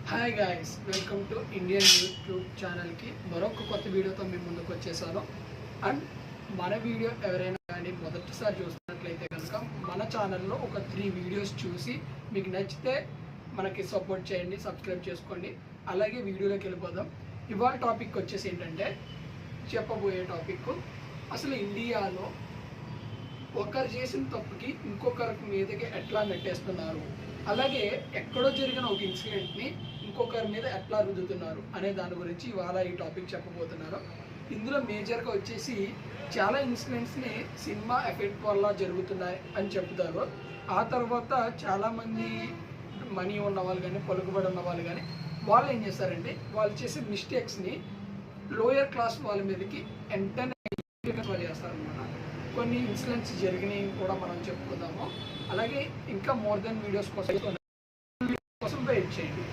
Hi guys, welcome to Indian YouTube ఛానల్కి మరొక కొత్త వీడియోతో మేము ముందుకు వచ్చేసాను. అండ్ మన వీడియో ఎవరైనా కానీ మొదటిసారి చూస్తున్నట్లయితే కనుక మన ఛానల్లో ఒక 3 వీడియోస్ చూసి మీకు నచ్చితే మనకి సపోర్ట్ చేయండి, సబ్స్క్రైబ్ చేసుకోండి. అలాగే వీడియోలోకి వెళ్ళిపోదాం. ఇవాళ టాపిక్ వచ్చేసి ఏంటంటే, చెప్పబోయే టాపిక్ అసలు ఇండియాలో ఒకరు చేసిన తప్పుకి ఇంకొకరి మీదకి ఎట్లా నెట్టేస్తున్నారు, అలాగే ఎక్కడో జరిగిన ఒక ఇన్సిడెంట్ని ఇంకొకరి మీద ఎట్లా రుద్దుతున్నారు అనే దాని గురించి ఇవాళ ఈ టాపిక్ చెప్పబోతున్నారు. ఇందులో మేజర్గా వచ్చేసి చాలా ఇన్సిడెంట్స్ని సినిమా ఎఫెక్ట్ వల్ల జరుగుతున్నాయి అని చెప్తారు. ఆ తర్వాత చాలామంది మనీ ఉన్న వాళ్ళు కానీ పలుకుబడి ఉన్న వాళ్ళు కానీ వాళ్ళు ఏం చేస్తారంటే, వాళ్ళు చేసే మిస్టేక్స్ని లోయర్ క్లాస్ వాళ్ళ మీదకి వెంటనే చేస్తారనమాట. కొన్ని ఇన్సిడెంట్స్ జరిగినాయి కూడా మనం చెప్పుకుందాము. అలాగే ఇంకా మోర్ దెన్ వీడియోస్ కోసం వెయిట్ చేయండి.